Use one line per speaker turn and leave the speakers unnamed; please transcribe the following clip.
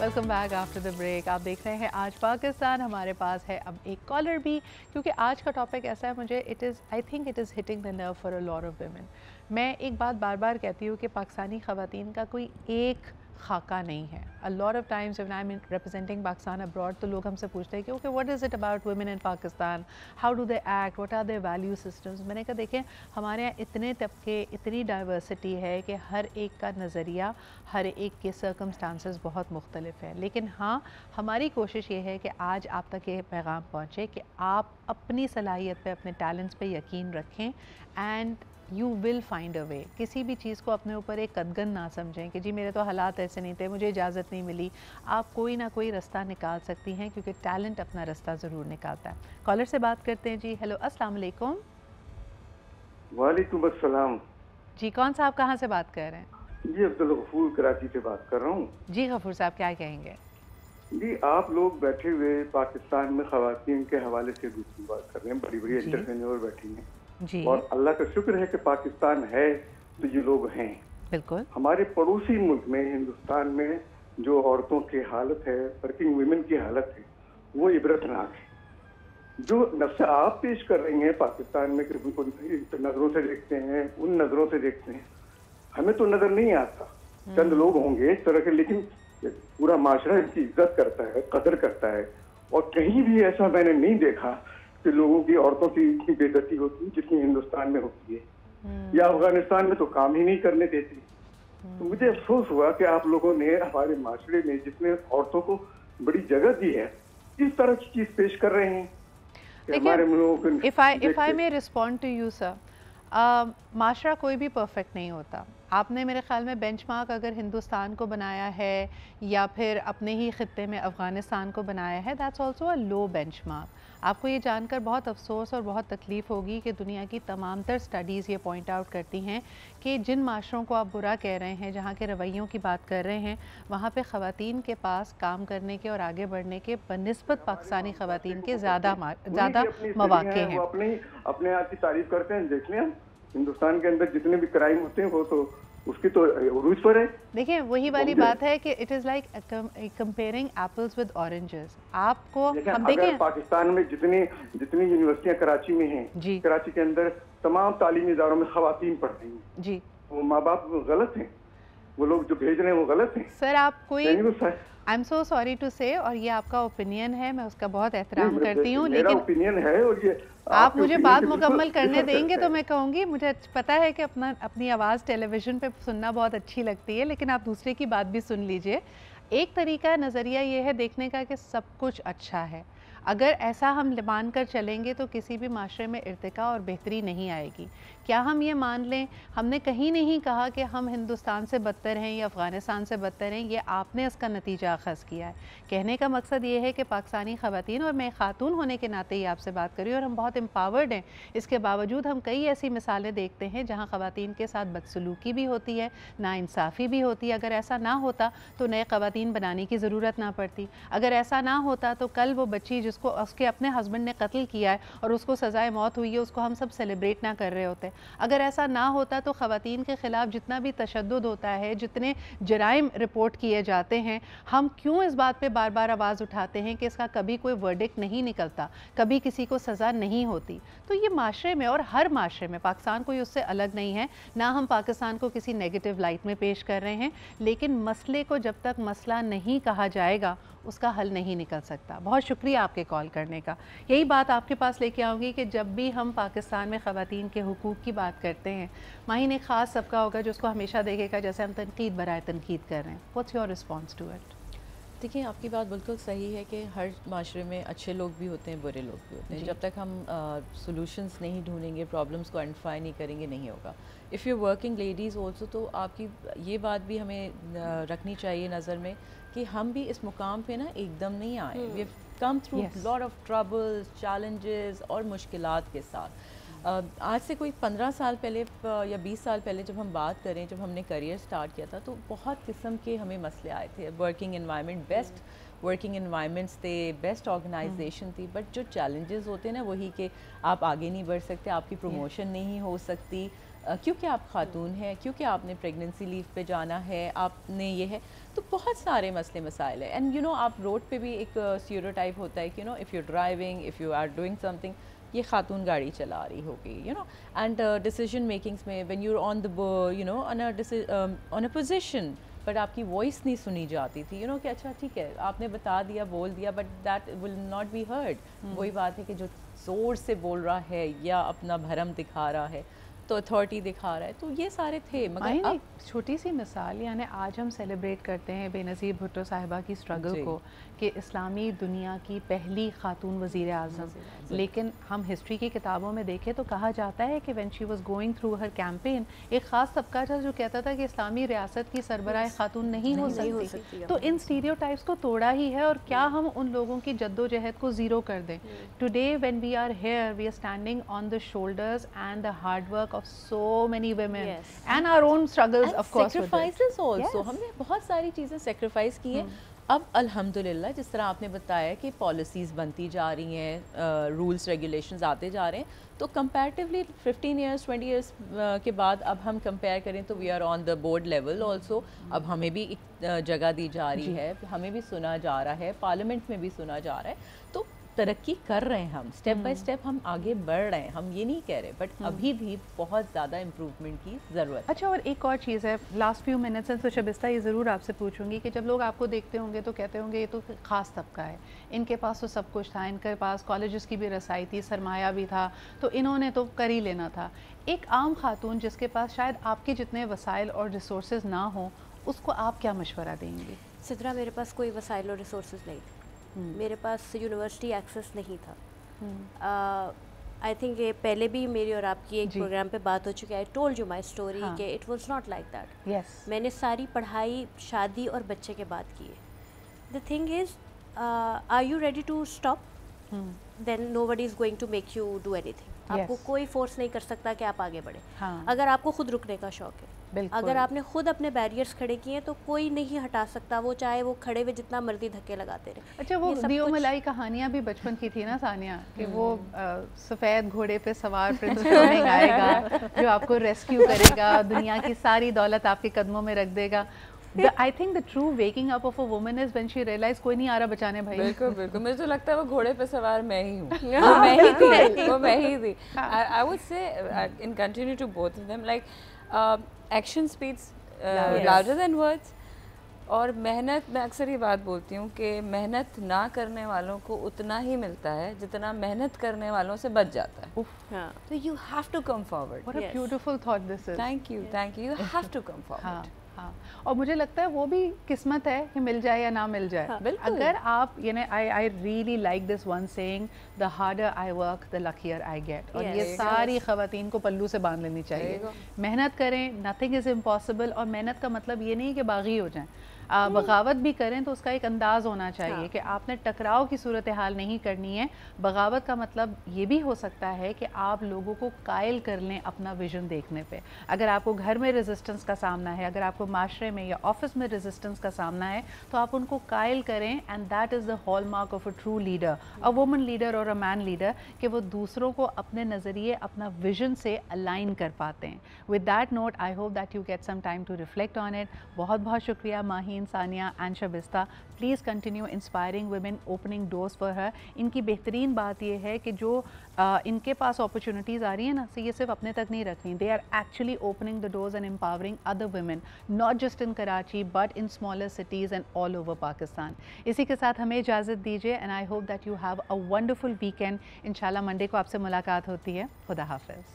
Welcome back after the break. आप देख रहे हैं आज पाकिस्तान। हमारे पास है अब एक कॉलर भी, क्योंकि आज का टॉपिक ऐसा है, मुझे I think it is hitting the nerve for a lot of women. मैं एक बात बार बार कहती हूँ कि पाकिस्तानी ख़वातीन का कोई एक खाका नहीं है। A lot of times when I am representing Pakistan abroad, तो लोग हमसे पूछते हैं कि okay what is it about women in Pakistan, how do they act, what are their value systems. मैंने कहा देखें, हमारे यहाँ इतने तबके, इतनी डाइवर्सिटी है कि हर एक का नज़रिया, हर एक के सर्कमस्टांसेस बहुत मुख्तलिफ हैं। लेकिन हाँ, हमारी कोशिश ये है कि आज आप तक ये पैगाम पहुँचे कि आप अपनी सलाहियत पे, अपने टैलेंट्स पे यकीन रखें and you will find a way. किसी भी चीज़ को अपने ऊपर एक कदगन ना समझें कि जी मेरे तो हालात ऐसे नहीं थे, मुझे इजाज़त नहीं मिली। आप कोई ना कोई रास्ता निकाल सकती हैं, क्योंकि टैलेंट अपना रास्ता ज़रूर निकालता है। कॉलर से बात करते हैं जी। हेलो, अस्सलाम वालेकुम।
वालेकुम अस्सलाम।
जी, कौन सा, आप कहाँ से बात कर रहे हैं?
जी अब्दुल गफूर कराची से बात कर रहा हूँ।
जी गफूर साहब, क्या कहेंगे?
जी आप लोग बैठे हुए पाकिस्तान में ख़वातीन के हवाले से दूसरी बात कर रहे हैं, बड़ी बड़ी एंटरप्रेन्योर बैठी हैं
जी,
और अल्लाह का शुक्र है कि पाकिस्तान है तो ये लोग हैं।
बिल्कुल।
हमारे पड़ोसी मुल्क में, हिंदुस्तान में जो औरतों की हालत है, वर्किंग वुमेन की हालत है, वो इबरतनाक है। जो नफ्स आप पेश कर रही हैं पाकिस्तान में कि उनको नज़रों से देखते हैं, उन नज़रों से देखते हैं, हमें तो नजर नहीं आता। चंद लोग होंगे इस तरह के, लेकिन पूरा माशरा इनकी इज्जत करता है, कदर करता है। और कहीं भी ऐसा मैंने नहीं देखा कि लोगों की, औरतों की इतनी बेइज्जती होती है जितनी हिंदुस्तान में होती है, या अफगानिस्तान में तो काम ही नहीं करने देती। तो मुझे अफसोस हुआ कि आप लोगों ने हमारे माशरे में जिसमें औरतों को बड़ी जगह दी है, इस तरह की चीज पेश कर रहे हैं कि हमारे लोग।
If I may respond to you sir, माशरा कोई भी परफेक्ट नहीं होता। आपने मेरे ख़्याल में बेंचमार्क अगर हिंदुस्तान को बनाया है या फिर अपने ही ख़ित्ते में अफ़गानिस्तान को बनाया है, that's also a low benchmark. आपको ये जानकर बहुत अफसोस और बहुत तकलीफ़ होगी कि दुनिया की तमाम तर स्टडीज़ ये पॉइंट आउट करती हैं कि जिन माशरों को आप बुरा कह रहे हैं, जहाँ के रवैयों की बात कर रहे हैं, वहाँ पे ख़वातीन के पास काम करने के और आगे बढ़ने के बनिस्बत पाकिस्तानी ख़वातीन के ज़्यादा मौक़े हैं।
वो अपने आप की तारीफ करते हैं। देख लें, हिंदुस्तान के अंदर जितने भी क्राइम होते हैं वो तो उसकी तो उरूज पर है।
देखिए, वही वाली बात है कि it is like comparing apples with oranges. आपको हम देखें,
पाकिस्तान में जितनी यूनिवर्सिटियां कराची में हैं, कराची के अंदर तमाम तालीमी इदारों में ख़वातीन पढ़ रही हैं जी, वो माँ बाप गलत हैं, वो लोग जो भेज रहे हैं वो गलत हैं।
सर आप कोई, I am so sorry to say, और ये आपका ओपिनियन है, मैं उसका बहुत एहतराम करती हूँ, लेकिन
ओपिनियन है और ये
आप मुझे बात मुकम्मल करने देंगे तो मैं कहूँगी। मुझे पता है कि अपनी आवाज़ टेलीविज़न पे सुनना बहुत अच्छी लगती है, लेकिन आप दूसरे की बात भी सुन लीजिए। एक तरीका, नज़रिया ये है देखने का कि सब कुछ अच्छा है। अगर ऐसा हम मान कर चलेंगे तो किसी भी माशरे में इर्तिका और बेहतरी नहीं आएगी। क्या हम ये मान लें, हमने कहीं नहीं कहा कि हम हिंदुस्तान से बदतर हैं या अफ़गानिस्तान से बदतर हैं, ये आपने इसका नतीजा अख़ज़ किया है। कहने का मकसद ये है कि पाकिस्तानी ख़वातीन, और मैं ख़ातून होने के नाते ही आपसे बात कर रही हूँ, और हम बहुत एम्पावर्ड हैं, इसके बावजूद हम कई ऐसी मिसालें देखते हैं जहाँ ख़वातीन के साथ बदसलूकी भी होती है, नाइंसाफ़ी भी होती है। अगर ऐसा ना होता तो नए ख़वातीन बनाने की ज़रूरत ना पड़ती। अगर ऐसा ना होता तो कल वो बच्ची जिसको उसके अपने हस्बैंड ने कत्ल किया है और उसको सज़ाए मौत हुई है, उसको हम सब सेलिब्रेट ना कर रहे होते। अगर ऐसा ना होता तो ख़वातीन के ख़िलाफ़ जितना भी तशद्दुद होता है, जितने जराइम रिपोर्ट किए जाते हैं, हम क्यों इस बात पे बार बार आवाज़ उठाते हैं कि इसका कभी कोई वर्डिक्ट नहीं निकलता, कभी किसी को सज़ा नहीं होती। तो ये माशरे में, और हर माशरे में, पाकिस्तान कोई उससे अलग नहीं है, ना हम पाकिस्तान को किसी नेगेटिव लाइट में पेश कर रहे हैं, लेकिन मसले को जब तक मसला नहीं कहा जाएगा उसका हल नहीं निकल सकता। बहुत शुक्रिया आपके कॉल करने का। यही बात आपके पास लेके आऊँगी कि जब भी हम पाकिस्तान में ख़वातीन के हुकूक़ की बात करते हैं, माहीन एक ख़ास सबका होगा जो उसको हमेशा देखेगा जैसे हम तनकीद बराए तनकीद कर रहे हैं। What's your response to it?
देखिए, आपकी बात बिल्कुल सही है कि हर माशरे में अच्छे लोग भी होते हैं, बुरे लोग भी होते हैं। जब तक हम सॉल्यूशंस नहीं ढूंढेंगे, प्रॉब्लम्स को आइडेंटिफाई नहीं करेंगे, नहीं होगा। If you working ladies also, तो आपकी ये बात भी हमें रखनी चाहिए नज़र में कि हम भी इस मुकाम पे ना एकदम नहीं आए। We have come through lot of troubles, challenges और मुश्किलात के साथ। आज से कोई 15 साल पहले या 20 साल पहले जब हम बात करें, जब हमने करियर स्टार्ट किया था, तो बहुत किस्म के हमें मसले आए थे। Working environment, best working environments थे, बेस्ट ऑर्गेनाइजेशन थी, बट जो चैलेंजेस होते हैं ना, वही कि आप आगे नहीं बढ़ सकते, आपकी प्रमोशन नहीं हो सकती, क्योंकि आप खातून हैं, क्योंकि आपने प्रेगनेंसी लीव पे जाना है, आपने ये है। تو بہت سارے مسئلے مسائل ہیں. اینڈ یو نو آپ روڈ پہ بھی ایک اسٹیریوٹائپ ہوتا ہے کہ you know if you driving, if you are doing something, یہ خاتون گاڑی چلا رہی ہوگی, you know. And decision makings میں when you on the you know on a position, but آپ کی وائس نہیں سنی جاتی تھی, یو نو کہ اچھا ٹھیک ہے آپ نے بتا دیا, بول دیا, but that will not be heard. وہی بات ہے کہ جو زور سے بول رہا ہے یا اپنا بھرم دکھا رہا ہے تو اتھارٹی دکھا رہا ہے, تو یہ سارے تھے. مگر
ایک چھوٹی سی مثال, یعنی آج ہم سیلیبریٹ کرتے ہیں بے نظیر بھٹو صاحبہ کی اسٹرگل کو کہ اسلامی دنیا کی پہلی خاتون وزیر اعظم, لیکن ہم ہسٹری کی کتابوں میں دیکھیں تو کہا جاتا ہے کہ when she was going through Hare campaign, ایک خاص طبقہ تھا جو کہتا تھا کہ اسلامی ریاست کی سربراہ خاتون نہیں ہو سکتی. تو ان اسٹیریوٹائپس کو توڑا ہی ہے, اور کیا ہم ان لوگوں کی جد و جہد کو زیرو کر دیں. Today when we are here we are standing on the shoulders and the hard work of so many women and our own struggles, of course,
sacrifices also. ہم نے بہت ساری چیزیں سیکریفائز کی ہیں. اب الحمدللہ جس طرح آپ نے بتایا کہ پالیسیز بنتی جا رہی ہیں, رولس ریگولیشنز آتے جا رہے ہیں, تو کمپیریٹیولی 15 ایئرس 20 ایئرس کے بعد اب ہم کمپیئر کریں تو we are on the board level also. اب ہمیں بھی ایک جگہ دی جا رہی ہے, ہمیں بھی سنا جا رہا ہے, پارلیمنٹ میں بھی سنا جا رہا ہے, تو ترقی کر رہے ہیں ہم, اسٹیپ بائی اسٹیپ ہم آگے بڑھ رہے ہیں, ہم یہ نہیں کہہ رہے, بٹ ابھی بھی بہت زیادہ امپروومنٹ کی ضرورت ہے.
اچھا, اور ایک اور چیز ہے, لاسٹ فیو منٹس سے تو شبستہ یہ ضرور آپ سے پوچھوں گی کہ جب لوگ آپ کو دیکھتے ہوں گے تو کہتے ہوں گے یہ تو خاص طبقہ ہے, ان کے پاس تو سب کچھ تھا, ان کے پاس کالجز کی بھی رسائی تھی, سرمایہ بھی تھا, تو انہوں نے تو کر ہی لینا تھا. ایک عام خاتون جس کے پاس شاید آپ کے جتنے وسائل اور ریسورسز نہ ہوں, اس کو آپ کیا مشورہ دیں گے؟
سدرا, میرے پاس کوئی وسائل اور ریسورسز نہیں تھے, میرے پاس یونیورسٹی ایکسیس نہیں تھا. آئی تھنک یہ پہلے بھی میری اور آپ کی ایک پروگرام پہ بات ہو چکی ہے, I told you my story کہ it was not like that. میں نے ساری پڑھائی شادی اور بچے کے بعد کی ہے. The thing is, are you ready to stop, then nobody is going to make you do anything. آپ کو کوئی فورس نہیں کر سکتا کہ آپ آگے بڑھیں. اگر آپ کو خود رکنے کا شوق ہے, اگر آپ نے خود اپنے بیریئرس کھڑے کیے ہیں تو کوئی نہیں ہٹا سکتا وہ, چاہے وہ کھڑے ہوئے جتنا مرضی دھکے لگاتے رہے.
اچھا, وہ دیو ملائی کہانیاں بھی بچپن کی تھی نا ثانیہ, کہ وہ سفید گھوڑے پہ سوار پرنس چارمنگ آئے گا جو آپ کو ریسکیو کرے گا, دنیا کی ساری دولت آپ کے قدموں میں رکھ دے گا. I think the true waking up of a woman is when she realizes کوئی نہیں آ رہا بچانے بھائی.
بالکل بالکل, مجھے تو لگتا ہے وہ گھوڑے پہ سوار میں ہی ہوں, وہ میں ہی تھی. I would say in continue to both of them, like action speaks louder than words. اور محنت, میں اکثر یہ بات بولتی ہوں کہ محنت نہ کرنے والوں کو اتنا ہی ملتا ہے جتنا محنت کرنے والوں سے بچ جاتا ہے. So you have to come forward.
What a beautiful thought this is.
Thank you, thank you. You have to come forward.
ہاں, اور مجھے لگتا ہے وہ بھی قسمت ہے کہ مل جائے یا نہ مل جائے. اگر آپ, یعنی I really like this one saying, the harder I work the luckier I get. اور یہ ساری خواتین کو پلو سے باندھ لینی چاہیے. محنت کریں, nothing is impossible. اور محنت کا مطلب یہ نہیں کہ باغی ہو جائیں. بغاوت بھی کریں تو اس کا ایک انداز ہونا چاہیے کہ آپ نے ٹکراؤ کی صورتحال نہیں کرنی ہے. بغاوت کا مطلب یہ بھی ہو سکتا ہے کہ آپ لوگوں کو قائل کر لیں اپنا ویژن دیکھنے پہ. اگر آپ کو گھر میں ریزسٹنس کا سامنا ہے, اگر آپ کو معاشرے میں یا آفس میں ریزسٹنس کا سامنا ہے, تو آپ ان کو قائل کریں. And that is the hall mark of a true leader, a woman leader اور اے مین لیڈر, کہ وہ دوسروں کو اپنے نظریے, اپنا ویژن سے الائن کر پاتے ہیں. With that note I hope that you get some time to reflect on it. بہت بہت شکریہ Maheen, Sania and Shabista. Please continue inspiring women, opening doors for her. ان کی بہترین بات یہ ہے کہ جو ان کے پاس اپرچونیٹیز آ رہی ہیں نا, یہ صرف اپنے تک نہیں رکھنی. They are actually opening the doors and empowering other women, not just in Karachi but in smaller cities and all over Pakistan. اسی کے ساتھ ہمیں اجازت دیجیے, and I hope that you have a wonderful weekend. انشاءاللہ منڈے کو آپ سے ملاقات ہوتی ہے. خدا حافظ.